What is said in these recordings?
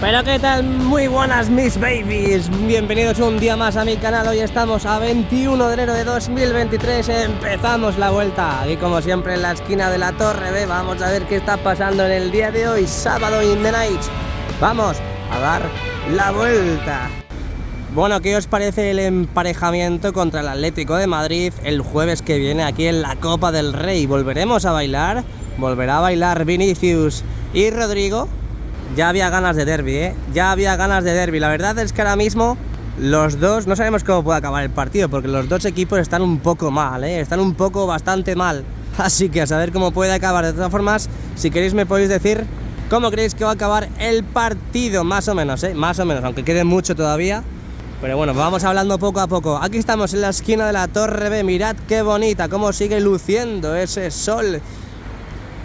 Pero qué tal, muy buenas mis babies, bienvenidos un día más a mi canal. Hoy estamos a 21 de enero de 2023, empezamos la vuelta. Y como siempre en la esquina de la Torre B, vamos a ver qué está pasando en el día de hoy, sábado in the night. Vamos a dar la vuelta. Bueno, ¿qué os parece el emparejamiento contra el Atlético de Madrid el jueves que viene aquí en la Copa del Rey? ¿Volveremos a bailar? ¿Volverá a bailar Vinicius y Rodrigo? Ya había ganas de derbi, ya había ganas de derbi. La verdad es que ahora mismo los dos, no sabemos cómo puede acabar el partido, porque los dos equipos están un poco mal, están un poco bastante mal. Así que a saber cómo puede acabar. De todas formas, si queréis me podéis decir cómo creéis que va a acabar el partido, más o menos, más o menos, aunque quede mucho todavía. Pero bueno, vamos hablando poco a poco. Aquí estamos en la esquina de la Torre B, mirad qué bonita, cómo sigue luciendo ese sol.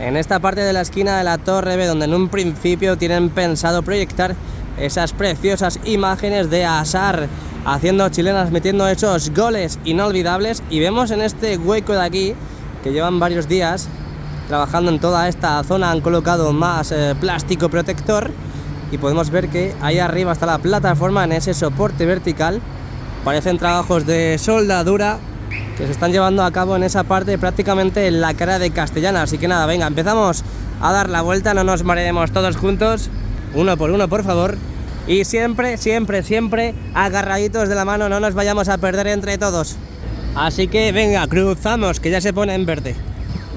En esta parte de la esquina de la Torre B, donde en un principio tienen pensado proyectar esas preciosas imágenes de Hazard haciendo chilenas, metiendo esos goles inolvidables. Y vemos en este hueco de aquí, que llevan varios días trabajando en toda esta zona, han colocado más plástico protector. Y podemos ver que ahí arriba está la plataforma en ese soporte vertical. Parecen trabajos de soldadura que se están llevando a cabo en esa parte, prácticamente en la cara de Castellana. Así que nada, venga, empezamos a dar la vuelta, no nos mareemos todos juntos, uno por favor. Y siempre, siempre, siempre agarraditos de la mano, no nos vayamos a perder entre todos. Así que venga, cruzamos, que ya se pone en verde.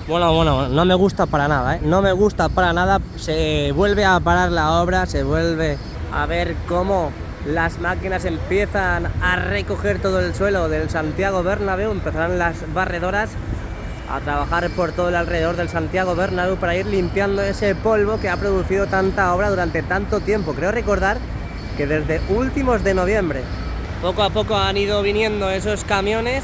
Bueno, no me gusta para nada, no me gusta para nada. Se vuelve a parar la obra, se vuelve a ver cómo las máquinas empiezan a recoger todo el suelo del Santiago Bernabéu. Empezarán las barredoras a trabajar por todo el alrededor del Santiago Bernabéu para ir limpiando ese polvo que ha producido tanta obra durante tanto tiempo. Creo recordar que desde últimos de noviembre poco a poco han ido viniendo esos camiones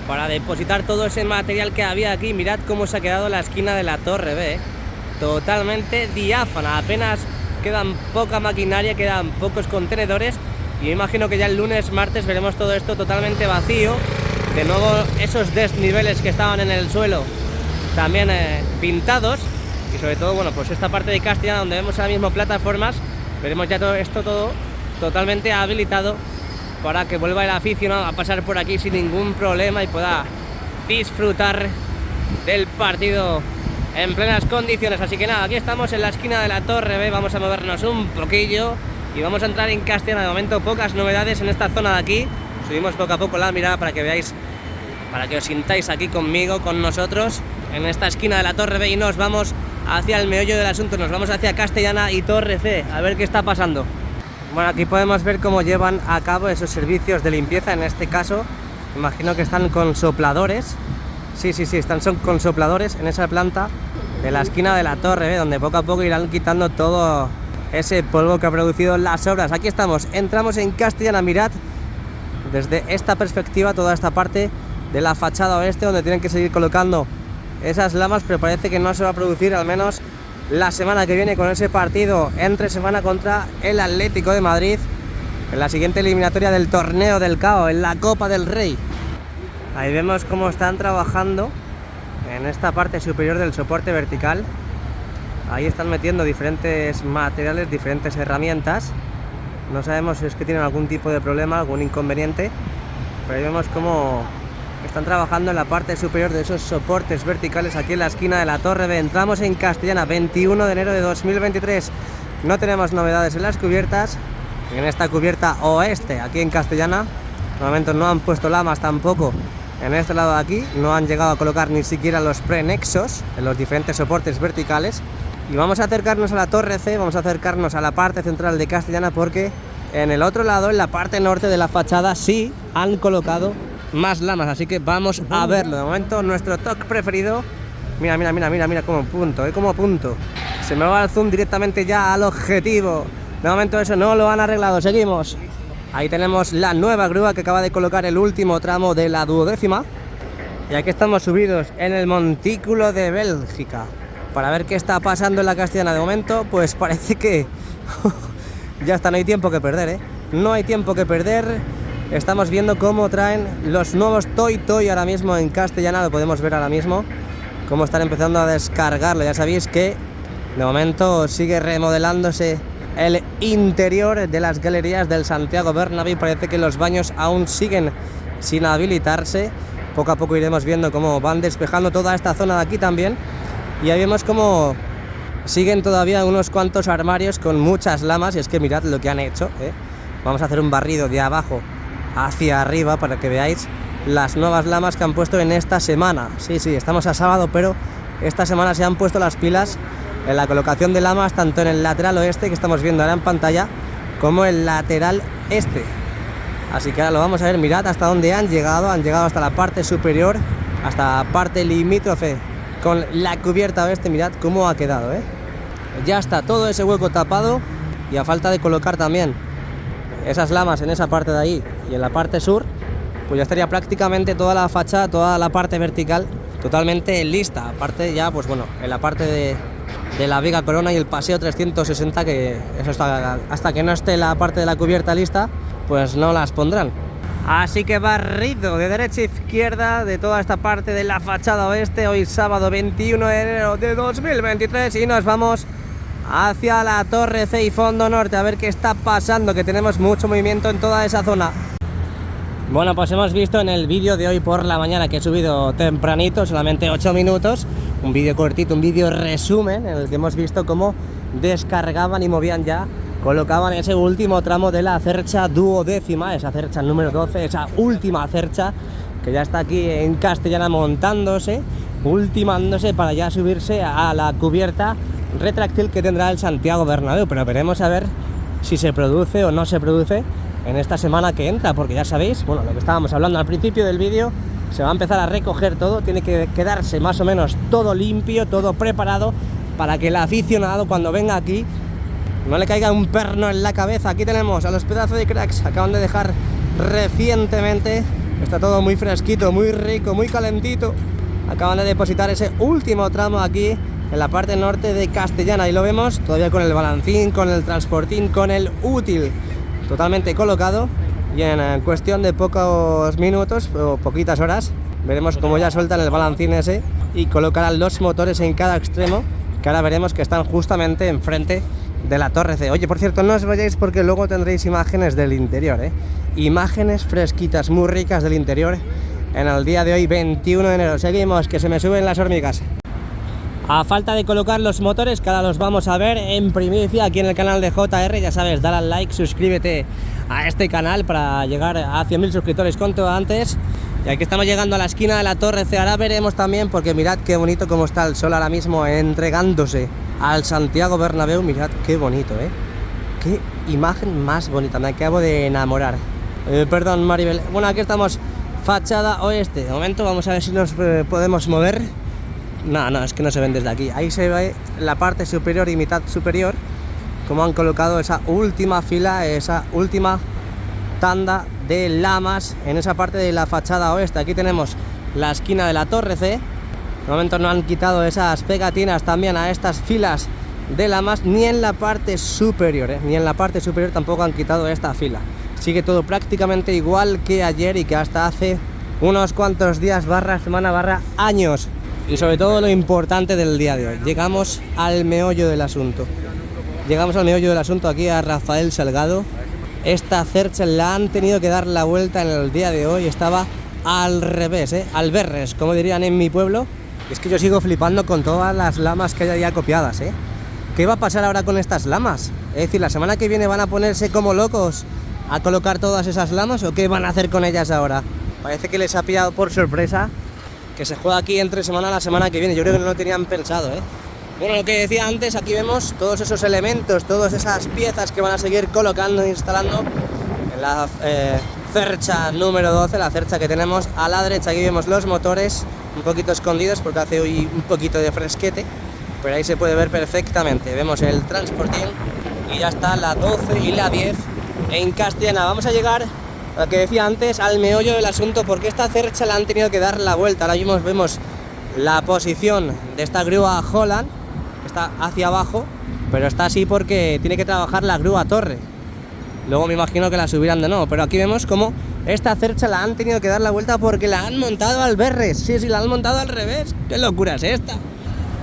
para depositar todo ese material que había aquí. Mirad cómo se ha quedado la esquina de la Torre B, totalmente diáfana, apenas quedan poca maquinaria, quedan pocos contenedores. Y me imagino que ya el lunes, martes veremos todo esto totalmente vacío. De nuevo esos desniveles que estaban en el suelo también pintados. Y sobre todo, bueno, pues esta parte de Castellana donde vemos ahora mismo plataformas, veremos ya todo esto todo totalmente habilitado para que vuelva el aficionado a pasar por aquí sin ningún problema y pueda disfrutar del partido en plenas condiciones. Así que nada, aquí estamos en la esquina de la Torre B, vamos a movernos un poquillo y vamos a entrar en Castellana. De momento pocas novedades en esta zona de aquí, subimos poco a poco la mirada para que veáis, para que os sintáis aquí conmigo, con nosotros, en esta esquina de la Torre B, y nos vamos hacia el meollo del asunto, nos vamos hacia Castellana y Torre C, a ver qué está pasando. Bueno, aquí podemos ver cómo llevan a cabo esos servicios de limpieza. En este caso, imagino que están con sopladores. Sí, están con sopladores en esa planta de la esquina de la Torre B, donde poco a poco irán quitando todo ese polvo que ha producido las obras. Aquí estamos, entramos en Castellana, mirad desde esta perspectiva toda esta parte de la fachada oeste, donde tienen que seguir colocando esas lamas, pero parece que no se va a producir, al menos la semana que viene, con ese partido entre semana contra el Atlético de Madrid en la siguiente eliminatoria del torneo del CAO, en la Copa del Rey. Ahí vemos cómo están trabajando en esta parte superior del soporte vertical. Ahí están metiendo diferentes materiales, diferentes herramientas. No sabemos si es que tienen algún tipo de problema, algún inconveniente, pero ahí vemos cómo están trabajando en la parte superior de esos soportes verticales aquí en la esquina de la Torre B. Entramos en Castellana, 21 de enero de 2023. No tenemos novedades en las cubiertas. En esta cubierta oeste, aquí en Castellana, de momento no han puesto lamas tampoco. En este lado de aquí no han llegado a colocar ni siquiera los prenexos en los diferentes soportes verticales. Y vamos a acercarnos a la Torre C, vamos a acercarnos a la parte central de Castellana, porque en el otro lado, en la parte norte de la fachada, sí han colocado más lamas, así que vamos a verlo. De momento nuestro toque preferido, mira cómo punto, se me va el zoom directamente ya al objetivo. De momento eso no lo han arreglado, seguimos. Ahí tenemos la nueva grúa que acaba de colocar el último tramo de la 12ª. Y aquí estamos subidos en el montículo de Bélgica para ver qué está pasando en la Castellana. De momento pues parece que ya está, no hay tiempo que perder, no hay tiempo que perder. Estamos viendo cómo traen los nuevos Toy Toy ahora mismo en Castellana, lo podemos ver ahora mismo, cómo están empezando a descargarlo. Ya sabéis que de momento sigue remodelándose el interior de las galerías del Santiago Bernabéu. Parece que los baños aún siguen sin habilitarse. Poco a poco iremos viendo cómo van despejando toda esta zona de aquí también. Y ahí vemos cómo siguen todavía unos cuantos armarios con muchas lamas. Y es que mirad lo que han hecho, ¿eh? Vamos a hacer un barrido de abajo hacia arriba para que veáis las nuevas lamas que han puesto en esta semana. Sí, estamos a sábado, pero esta semana se han puesto las pilas en la colocación de lamas, tanto en el lateral oeste, que estamos viendo ahora en pantalla, como el lateral este. Así que ahora lo vamos a ver. Mirad hasta dónde han llegado hasta la parte superior, hasta la parte limítrofe con la cubierta oeste. Mirad cómo ha quedado, ¿eh? Ya está todo ese hueco tapado, y a falta de colocar también esas lamas en esa parte de ahí y en la parte sur, pues ya estaría prácticamente toda la fachada, toda la parte vertical totalmente lista. Aparte ya, pues bueno, en la parte de la Vega Corona y el Paseo 360, que eso está, hasta que no esté la parte de la cubierta lista, pues no las pondrán. Así que barrido de derecha a izquierda de toda esta parte de la fachada oeste, hoy sábado 21 de enero de 2023, y nos vamos hacia la Torre C y Fondo Norte a ver qué está pasando, que tenemos mucho movimiento en toda esa zona. Bueno, pues hemos visto en el vídeo de hoy por la mañana, que he subido tempranito, solamente 8 minutos, un vídeo cortito, un vídeo resumen, en el que hemos visto cómo descargaban y movían ya, colocaban ese último tramo de la cercha duodécima, esa cercha número 12, esa última cercha que ya está aquí en Castellana montándose, ultimándose para ya subirse a la cubierta retráctil que tendrá el Santiago Bernabéu. Pero veremos a ver si se produce o no se produce en esta semana que entra, porque ya sabéis, bueno, lo que estábamos hablando al principio del vídeo, se va a empezar a recoger todo, tiene que quedarse más o menos todo limpio, todo preparado, para que el aficionado cuando venga aquí no le caiga un perno en la cabeza. Aquí tenemos a los pedazos de cracks, acaban de dejar recientemente, está todo muy fresquito, muy rico, muy calentito, acaban de depositar ese último tramo aquí en la parte norte de Castellana, y lo vemos todavía con el balancín, con el transportín, con el útil totalmente colocado, y en cuestión de pocos minutos o poquitas horas veremos cómo ya sueltan el balancín ese y colocarán los motores en cada extremo, que ahora veremos que están justamente enfrente de la Torre C. Oye, por cierto, no os vayáis porque luego tendréis imágenes del interior, ¿eh? Imágenes fresquitas, muy ricas del interior en el día de hoy, 21 de enero. Seguimos, que se me suben las hormigas. A falta de colocar los motores, que ahora los vamos a ver en primicia aquí en el canal de JR. Ya sabes, dale al like, suscríbete a este canal para llegar a 100.000 suscriptores cuanto antes. Y aquí estamos llegando a la esquina de la Torre C. Ahora veremos también, porque mirad qué bonito cómo está el sol ahora mismo entregándose al Santiago Bernabéu. Mirad qué bonito, ¿eh? Qué imagen más bonita, me acabo de enamorar. Perdón, Maribel. Bueno, aquí estamos, fachada oeste. De momento vamos a ver si nos podemos mover. No, es que no se ven desde aquí. Ahí se ve la parte superior y mitad superior, como han colocado esa última fila, esa última tanda de lamas en esa parte de la fachada oeste. Aquí tenemos la esquina de la Torre C. De momento no han quitado esas pegatinas también a estas filas de lamas, ni en la parte superior, ni en la parte superior tampoco han quitado esta fila. Sigue todo prácticamente igual que ayer y que hasta hace unos cuantos días, semana, años. Y sobre todo lo importante del día de hoy, llegamos al meollo del asunto. Llegamos al meollo del asunto aquí a Rafael Salgado. Esta cercha la han tenido que dar la vuelta en el día de hoy, estaba al revés, al berres, como dirían en mi pueblo. Es que yo sigo flipando con todas las lamas que hay ya copiadas, ¿Qué va a pasar ahora con estas lamas? Es decir, ¿la semana que viene van a ponerse como locos a colocar todas esas lamas o qué van a hacer con ellas ahora? Parece que les ha pillado por sorpresa que se juega aquí entre semana la semana que viene. Yo creo que no lo tenían pensado, Bueno, lo que decía antes, aquí vemos todos esos elementos, todas esas piezas que van a seguir colocando e instalando en la cercha número 12, la cercha que tenemos a la derecha. Aquí vemos los motores un poquito escondidos porque hace hoy un poquito de fresquete, pero ahí se puede ver perfectamente. Vemos el transportín y ya está la 12 y la 10 en Castellana. Vamos a llegar, lo que decía antes, al meollo del asunto, porque esta cercha la han tenido que dar la vuelta. Ahora mismo vemos la posición de esta grúa Holland, está hacia abajo, pero está así porque tiene que trabajar la grúa Torre. Luego me imagino que la subirán de nuevo, pero aquí vemos como esta cercha la han tenido que dar la vuelta porque la han montado al berres. Sí, la han montado al revés. ¿Qué locura es esta?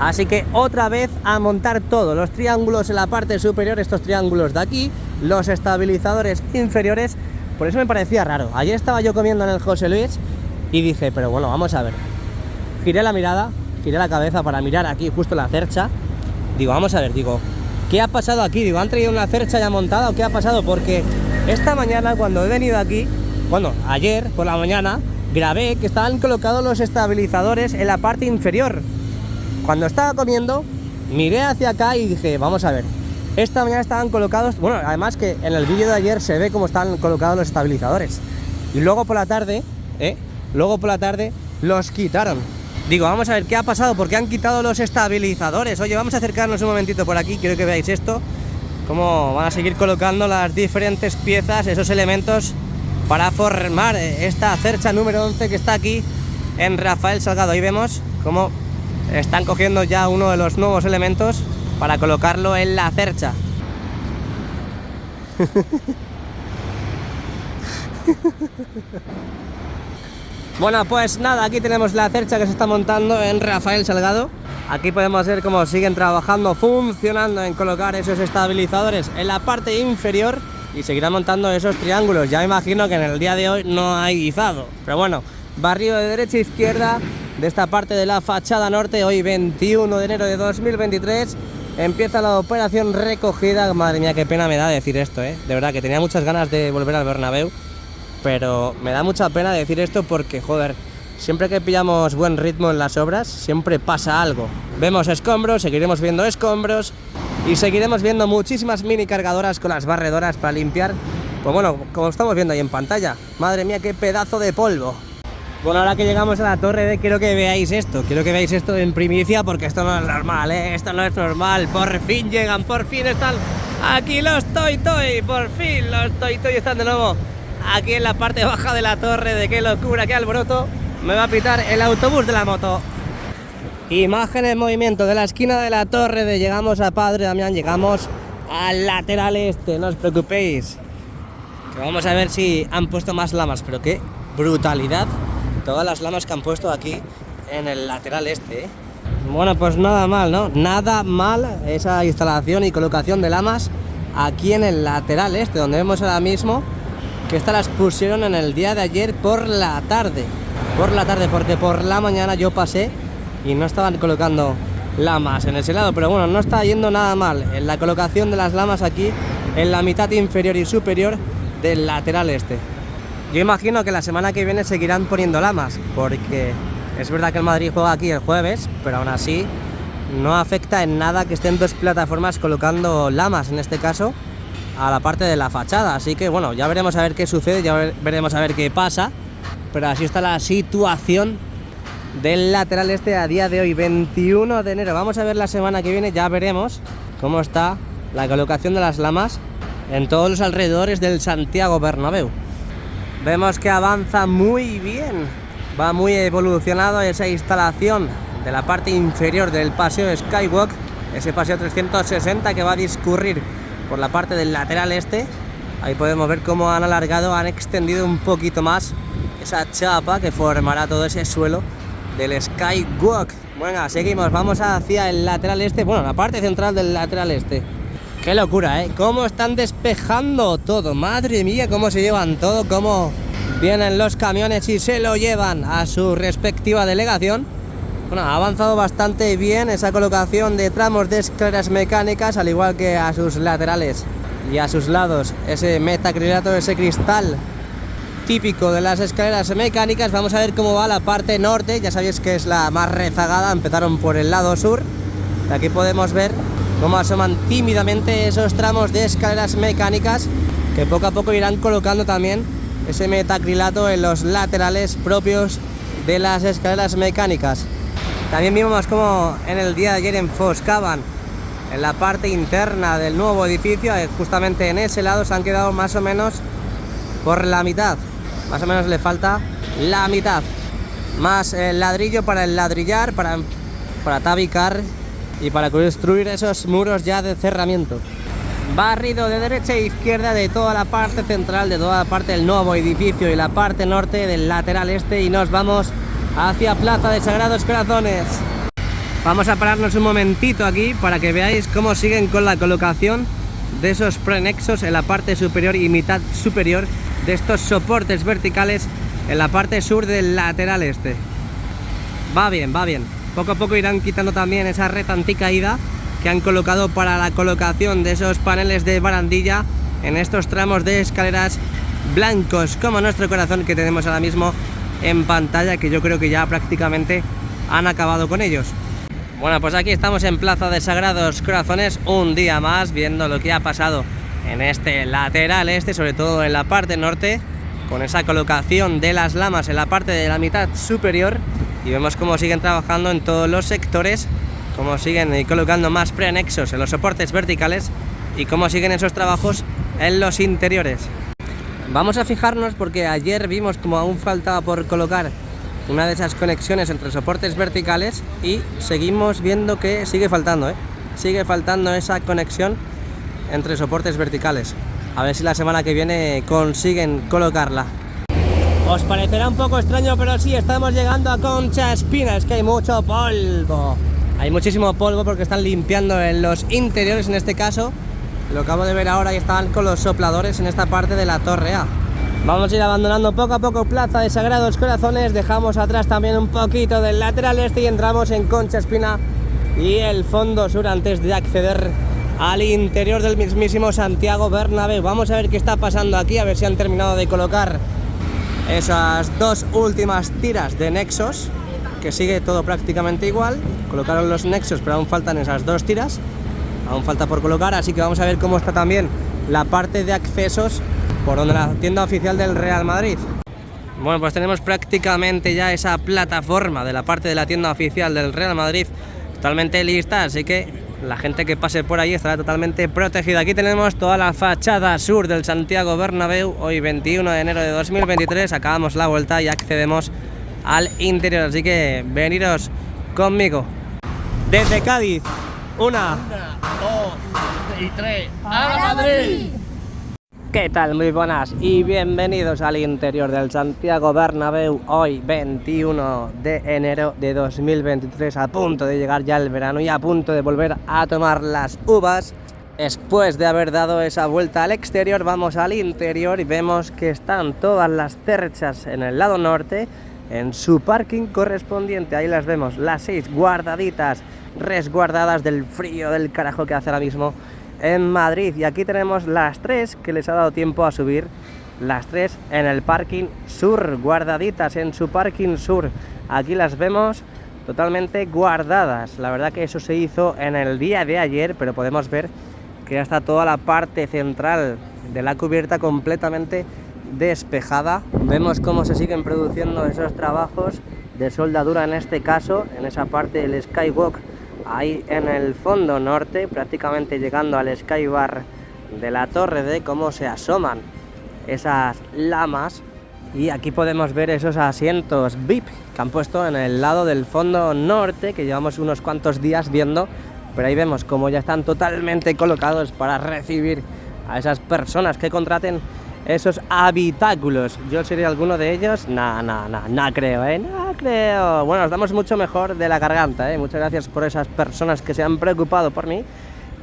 Así que otra vez a montar todo, los triángulos en la parte superior, estos triángulos de aquí, los estabilizadores inferiores. Por eso me parecía raro. Ayer estaba yo comiendo en el José Luis y dije, pero bueno, vamos a ver. Giré la mirada, giré la cabeza para mirar aquí justo la cercha. Digo, vamos a ver, digo, ¿qué ha pasado aquí? Digo, ¿han traído una cercha ya montada o qué ha pasado? Porque esta mañana cuando he venido aquí, bueno, ayer por la mañana, grabé que estaban colocados los estabilizadores en la parte inferior. Cuando estaba comiendo, miré hacia acá y dije, vamos a ver, esta mañana estaban colocados, bueno, además que en el vídeo de ayer se ve cómo están colocados los estabilizadores. Y luego por la tarde, los quitaron. Digo, vamos a ver qué ha pasado, porque han quitado los estabilizadores. Oye, vamos a acercarnos un momentito por aquí, quiero que veáis esto, cómo van a seguir colocando las diferentes piezas, esos elementos para formar esta cercha número 11 que está aquí en Rafael Salgado. Ahí vemos cómo están cogiendo ya uno de los nuevos elementos para colocarlo en la cercha. Bueno, pues nada, aquí tenemos la cercha que se está montando en Rafael Salgado. Aquí podemos ver cómo siguen trabajando, funcionando en colocar esos estabilizadores en la parte inferior y seguirán montando esos triángulos. Ya me imagino que en el día de hoy no hay guisado, pero bueno, barrido de derecha a izquierda de esta parte de la fachada norte. Hoy 21 de enero de 2023 empieza la operación recogida. Madre mía, qué pena me da decir esto, de verdad que tenía muchas ganas de volver al Bernabéu, pero me da mucha pena decir esto porque, joder, siempre que pillamos buen ritmo en las obras, siempre pasa algo. Vemos escombros, seguiremos viendo escombros y seguiremos viendo muchísimas mini cargadoras con las barredoras para limpiar. Pues bueno, como estamos viendo ahí en pantalla, madre mía, qué pedazo de polvo. Bueno, ahora que llegamos a la Torre B, quiero que veáis esto en primicia, porque esto no es normal, esto no es normal. Por fin llegan, por fin están aquí los Toy Toy, por fin los Toy Toy están de nuevo aquí en la parte baja de la torre. De qué locura, qué alboroto. Me va a pitar el autobús de la moto. Imagen en movimiento de la esquina de la Torre de llegamos a Padre Damián, llegamos al lateral este, no os preocupéis. Que vamos a ver si han puesto más lamas, pero qué brutalidad todas las lamas que han puesto aquí en el lateral este, Bueno, pues nada mal, ¿no? Nada mal esa instalación y colocación de lamas aquí en el lateral este, donde vemos ahora mismo que estas las pusieron en el día de ayer por la tarde, porque por la mañana yo pasé y no estaban colocando lamas en ese lado, pero bueno, no está yendo nada mal en la colocación de las lamas aquí en la mitad inferior y superior del lateral este. Yo imagino que la semana que viene seguirán poniendo lamas, porque es verdad que el Madrid juega aquí el jueves, pero aún así no afecta en nada que estén dos plataformas colocando lamas, en este caso a la parte de la fachada. Así que bueno, ya veremos a ver qué sucede, ya veremos a ver qué pasa, pero así está la situación del lateral este a día de hoy, 21 de enero. Vamos a ver la semana que viene, ya veremos cómo está la colocación de las lamas en todos los alrededores del Santiago Bernabéu. Vemos que avanza muy bien, va muy evolucionado esa instalación de la parte inferior del paseo Skywalk, ese paseo 360 que va a discurrir por la parte del lateral este. Ahí podemos ver cómo han alargado, han extendido un poquito más esa chapa que formará todo ese suelo del Skywalk. Bueno, seguimos, vamos hacia el lateral este, bueno, la parte central del lateral este. Qué locura, cómo están despejando todo, madre mía, cómo se llevan todo, cómo vienen los camiones y se lo llevan a su respectiva delegación. Bueno, ha avanzado bastante bien esa colocación de tramos de escaleras mecánicas, al igual que a sus laterales y a sus lados ese metacrilato, ese cristal típico de las escaleras mecánicas. Vamos a ver cómo va la parte norte, ya sabéis que es la más rezagada, empezaron por el lado sur. Aquí podemos ver cómo asoman tímidamente esos tramos de escaleras mecánicas que poco a poco irán colocando también ese metacrilato en los laterales propios de las escaleras mecánicas. También vimos como en el día de ayer enfoscaban en la parte interna del nuevo edificio, justamente en ese lado se han quedado más o menos por la mitad, más o menos le falta la mitad, más el ladrillo para el ladrillar, para tabicar y para construir esos muros ya de cerramiento. Barrido de derecha e izquierda de toda la parte central, de toda la parte del nuevo edificio y la parte norte del lateral este, y nos vamos hacia Plaza de Sagrados Corazones. Vamos a pararnos un momentito aquí para que veáis cómo siguen con la colocación de esos prenexos en la parte superior y mitad superior de estos soportes verticales en la parte sur del lateral este. Va bien, va bien. Poco a poco irán quitando también esa red anticaída que han colocado para la colocación de esos paneles de barandilla en estos tramos de escaleras blancos como nuestro corazón que tenemos ahora mismo en pantalla, que yo creo que ya prácticamente han acabado con ellos. Bueno, pues aquí estamos en Plaza de Sagrados Corazones un día más, viendo lo que ha pasado en este lateral este, sobre todo en la parte norte, con esa colocación de las lamas en la parte de la mitad superior, y vemos cómo siguen trabajando en todos los sectores, cómo siguen colocando más preanexos en los soportes verticales y cómo siguen esos trabajos en los interiores. Vamos a fijarnos porque ayer vimos como aún faltaba por colocar una de esas conexiones entre soportes verticales y seguimos viendo que sigue faltando, sigue faltando esa conexión entre soportes verticales. A ver si la semana que viene consiguen colocarla. Os parecerá un poco extraño, pero sí, estamos llegando a Concha Espina. Es que hay mucho polvo. Hay muchísimo polvo porque están limpiando en los interiores, en este caso. Lo acabo de ver ahora y estaban con los sopladores en esta parte de la Torre A. Vamos a ir abandonando poco a poco Plaza de Sagrados Corazones. Dejamos atrás también un poquito del lateral este y entramos en Concha Espina y el fondo sur antes de acceder al interior del mismísimo Santiago Bernabéu. Vamos a ver qué está pasando aquí, a ver si han terminado de colocar esas dos últimas tiras de nexos, que sigue todo prácticamente igual. Colocaron los nexos, pero aún faltan esas dos tiras, aún falta por colocar, así que vamos a ver cómo está también la parte de accesos por donde la tienda oficial del Real Madrid. Bueno, pues tenemos prácticamente ya esa plataforma de la parte de la tienda oficial del Real Madrid totalmente lista, así que la gente que pase por ahí estará totalmente protegida. Aquí tenemos toda la fachada sur del Santiago Bernabéu. Hoy 21 de enero de 2023 acabamos la vuelta y accedemos al interior, así que veniros conmigo. Desde Cádiz, 1, 2 y 3, ¡a Madrid! ¿Qué tal? Muy buenas y bienvenidos al interior del Santiago Bernabéu. Hoy 21 de enero de 2023, a punto de llegar ya el verano y a punto de volver a tomar las uvas. Después de haber dado esa vuelta al exterior, vamos al interior y vemos que están todas las cerchas en el lado norte en su parking correspondiente. Ahí las vemos, las 6 guardaditas, resguardadas del frío del carajo que hace ahora mismo en Madrid. Y aquí tenemos las 3 que les ha dado tiempo a subir, las 3 en el parking sur, guardaditas en su parking sur. Aquí las vemos totalmente guardadas. La verdad que eso se hizo en el día de ayer, pero podemos ver que ya está toda la parte central de la cubierta completamente despejada. Vemos cómo se siguen produciendo esos trabajos de soldadura, en este caso en esa parte del skywalk, ahí en el fondo norte, prácticamente llegando al skybar de la Torre D, cómo se asoman esas lamas. Y aquí podemos ver esos asientos VIP que han puesto en el lado del fondo norte, que llevamos unos cuantos días viendo, pero ahí vemos cómo ya están totalmente colocados para recibir a esas personas que contraten esos habitáculos. ¿Yo sería alguno de ellos? No creo, no creo. Bueno, nos damos mucho mejor de la garganta, Muchas gracias por esas personas que se han preocupado por mí,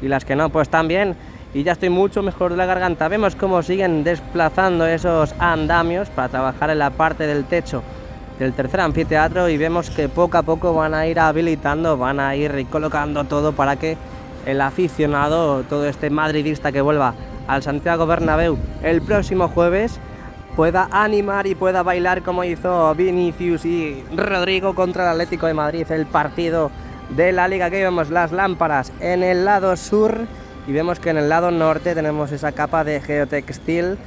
y las que no, pues también. Y ya estoy mucho mejor de la garganta. Vemos cómo siguen desplazando esos andamios para trabajar en la parte del techo del tercer anfiteatro, y vemos que poco a poco van a ir habilitando, van a ir colocando todo para que el aficionado, todo este madridista que vuelva al Santiago Bernabéu el próximo jueves, pueda animar y pueda bailar como hizo Vinicius y Rodrigo contra el Atlético de Madrid, el partido de la Liga. Aquí vemos las lámparas en el lado sur y vemos que en el lado norte tenemos esa capa de geotextil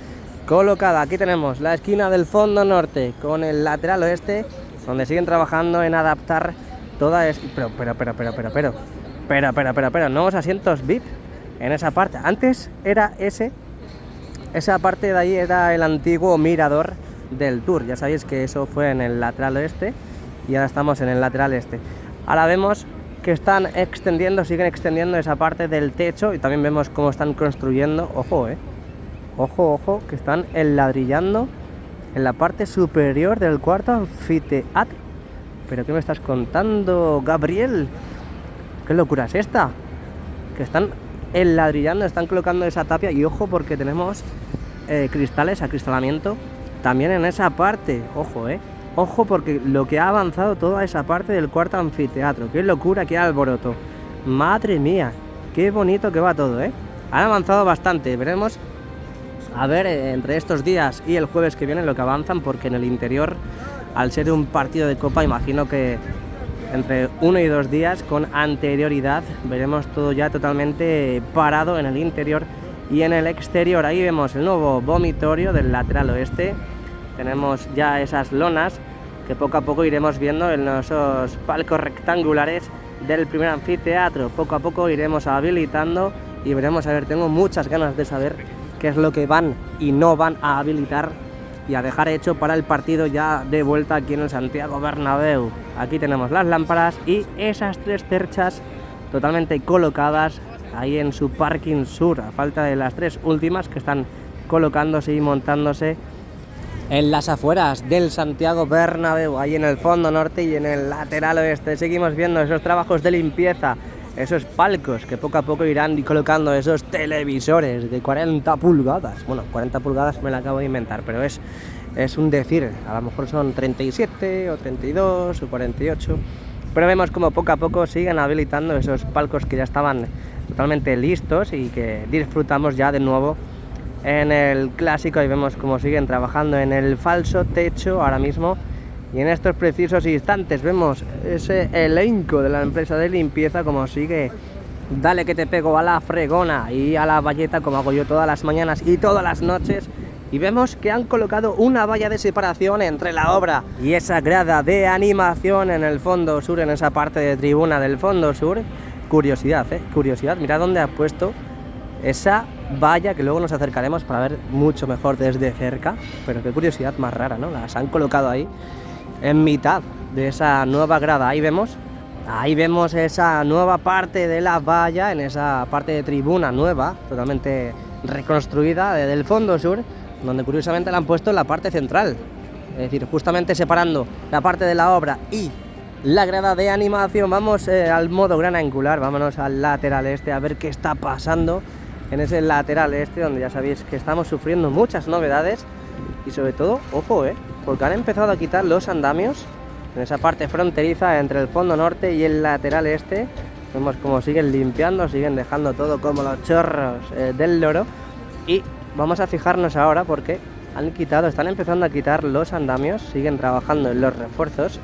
colocada. Aquí tenemos la esquina del fondo norte con el lateral oeste, donde siguen trabajando en adaptar toda nuevos asientos VIP en esa parte. Antes era esa parte de ahí era el antiguo mirador del Tour. Ya sabéis que eso fue en el lateral oeste y ahora estamos en el lateral este. Ahora vemos que están extendiendo, siguen extendiendo esa parte del techo, y también vemos cómo están construyendo. Ojo, que están enladrillando en la parte superior del cuarto anfiteatro. ¿Pero qué me estás contando, Gabriel? ¿Qué locura es esta? Que están enladrillando, están colocando esa tapia y ojo porque tenemos cristales, acristalamiento también en esa parte. Ojo, ojo porque lo que ha avanzado toda esa parte del cuarto anfiteatro. Qué locura, qué alboroto. Madre mía, qué bonito que va todo, Han avanzado bastante, veremos a ver entre estos días y el jueves que viene lo que avanzan, porque en el interior, al ser un partido de copa, imagino que entre 1 y 2 días con anterioridad veremos todo ya totalmente parado en el interior y en el exterior. Ahí vemos el nuevo vomitorio del lateral oeste. Tenemos ya esas lonas que poco a poco iremos viendo en esos palcos rectangulares del primer anfiteatro. Poco a poco iremos habilitando y veremos, a ver, tengo muchas ganas de saber qué es lo que van y no van a habilitar y a dejar hecho para el partido ya de vuelta aquí en el Santiago Bernabéu. Aquí tenemos las lámparas y esas 3 cerchas totalmente colocadas ahí en su parking sur, a falta de las 3 últimas que están colocándose y montándose en las afueras del Santiago Bernabéu, ahí en el fondo norte y en el lateral oeste. Seguimos viendo esos trabajos de limpieza, esos palcos que poco a poco irán colocando esos televisores de 40 pulgadas. Bueno, 40 pulgadas me la acabo de inventar, pero es un decir, a lo mejor son 37 o 32 o 48. Pero vemos como poco a poco siguen habilitando esos palcos que ya estaban totalmente listos y que disfrutamos ya de nuevo en el clásico. Y vemos cómo siguen trabajando en el falso techo ahora mismo. Y en estos precisos instantes vemos ese elenco de la empresa de limpieza como sigue, dale que te pego a la fregona y a la valleta como hago yo todas las mañanas y todas las noches. Y vemos que han colocado una valla de separación entre la obra y esa grada de animación en el fondo sur, en esa parte de tribuna del fondo sur. Curiosidad, curiosidad, mirad dónde ha puesto esa valla, que luego nos acercaremos para ver mucho mejor desde cerca. Pero qué curiosidad más rara, ¿no? Las han colocado ahí en mitad de esa nueva grada. Ahí vemos esa nueva parte de la valla, en esa parte de tribuna nueva, totalmente reconstruida del fondo sur, donde curiosamente la han puesto en la parte central, es decir, justamente separando la parte de la obra y la grada de animación. Vamos al modo gran angular, vámonos al lateral este a ver qué está pasando en ese lateral este, donde ya sabéis que estamos sufriendo muchas novedades y sobre todo, ojo, porque han empezado a quitar los andamios en esa parte fronteriza entre el fondo norte y el lateral este. Vemos como siguen limpiando, siguen dejando todo como los chorros del loro. Y vamos a fijarnos ahora porque están empezando a quitar los andamios, siguen trabajando en los refuerzos.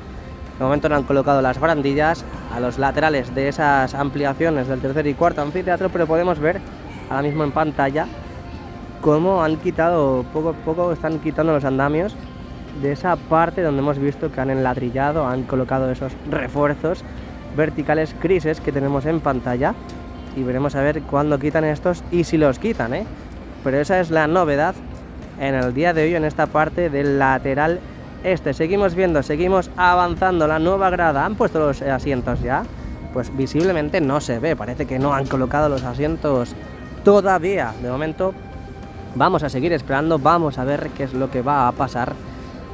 De momento no han colocado las barandillas a los laterales de esas ampliaciones del tercer y cuarto anfiteatro, pero podemos ver ahora mismo en pantalla cómo han quitado, poco a poco están quitando los andamios de esa parte donde hemos visto que han enladrillado, han colocado esos refuerzos verticales grises que tenemos en pantalla. Y veremos a ver cuándo quitan estos y si los quitan, Pero esa es la novedad en el día de hoy en esta parte del lateral este. Seguimos viendo, seguimos avanzando la nueva grada. ¿Han puesto los asientos ya? Pues visiblemente no se ve, parece que no han colocado los asientos todavía. De momento vamos a seguir esperando, vamos a ver qué es lo que va a pasar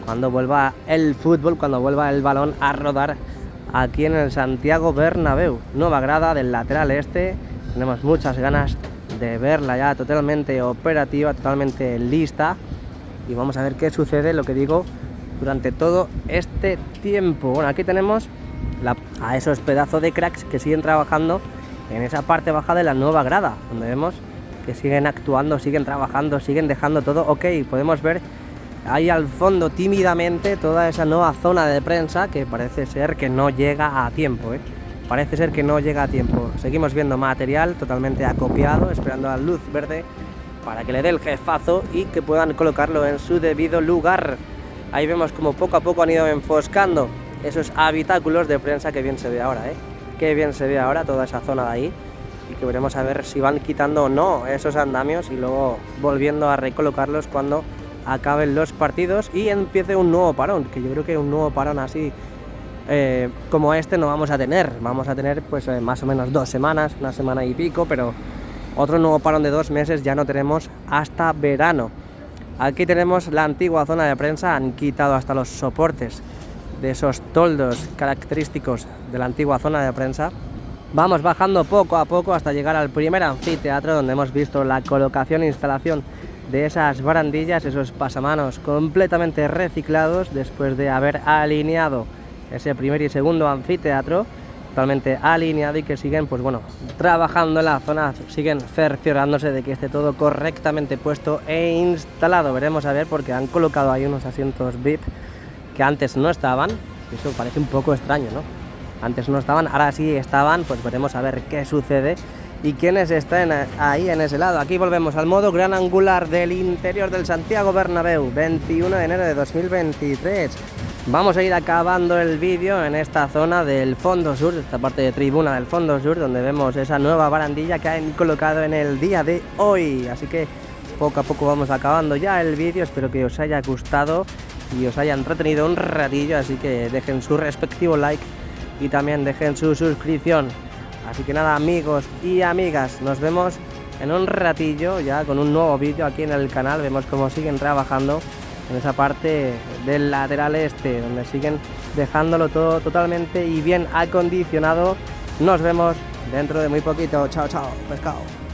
cuando vuelva el fútbol, cuando vuelva el balón a rodar aquí en el Santiago Bernabéu. Nueva grada del lateral este, tenemos muchas ganas de verla ya totalmente operativa, totalmente lista, y vamos a ver qué sucede, lo que digo, durante todo este tiempo. Bueno, aquí tenemos a esos pedazos de cracks que siguen trabajando en esa parte baja de la nueva grada, donde vemos que siguen actuando, siguen trabajando, siguen dejando todo ok. Podemos ver ahí al fondo tímidamente toda esa nueva zona de prensa que parece ser que no llega a tiempo, Parece ser que no llega a tiempo. Seguimos viendo material totalmente acopiado, esperando la luz verde para que le dé el jefazo y que puedan colocarlo en su debido lugar. Ahí vemos como poco a poco han ido enfoscando esos habitáculos de prensa. Que bien se ve ahora, Qué bien se ve ahora toda esa zona de ahí. Y que veremos a ver si van quitando o no esos andamios y luego volviendo a recolocarlos cuando acaben los partidos y empiece un nuevo parón, que yo creo que un nuevo parón así como este no vamos a tener. Vamos a tener pues más o menos 2 semanas, 1 semana y pico, pero otro nuevo parón de 2 meses ya no tenemos hasta verano. Aquí tenemos la antigua zona de prensa, han quitado hasta los soportes de esos toldos característicos de la antigua zona de prensa. Vamos bajando poco a poco hasta llegar al primer anfiteatro, donde hemos visto la colocación e instalación de esas barandillas, esos pasamanos completamente reciclados después de haber alineado ese primer y segundo anfiteatro, totalmente alineado, y que siguen, pues bueno, trabajando en la zona, siguen cerciorándose de que esté todo correctamente puesto e instalado. Veremos a ver, porque han colocado ahí unos asientos VIP que antes no estaban. Eso parece un poco extraño, ¿no? Antes no estaban, ahora sí estaban. Pues veremos a ver qué sucede y quiénes están ahí en ese lado. Aquí volvemos al modo gran angular del interior del Santiago Bernabéu, 21 de enero de 2023. Vamos a ir acabando el vídeo en esta zona del fondo sur, esta parte de tribuna del fondo sur, donde vemos esa nueva barandilla que han colocado en el día de hoy. Así que poco a poco vamos acabando ya el vídeo. Espero que os haya gustado y os haya entretenido un ratillo, así que dejen su respectivo like y también dejen su suscripción. Así que nada, amigos y amigas, nos vemos en un ratillo ya con un nuevo vídeo aquí en el canal. Vemos cómo siguen trabajando en esa parte del lateral este, donde siguen dejándolo todo totalmente y bien acondicionado. Nos vemos dentro de muy poquito. Chao, chao, pescado.